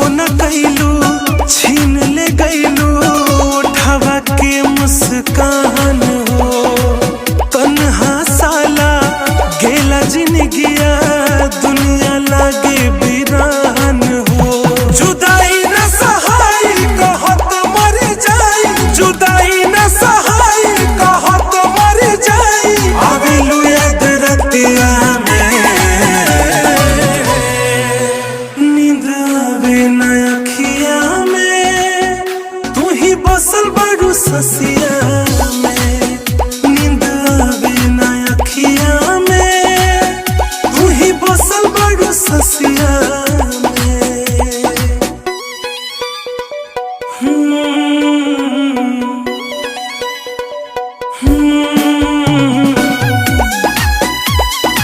कबो न कैलू, छीन ले गैलू उठावा के मुस्कान हो। तन्हा साला गेला जिंदगी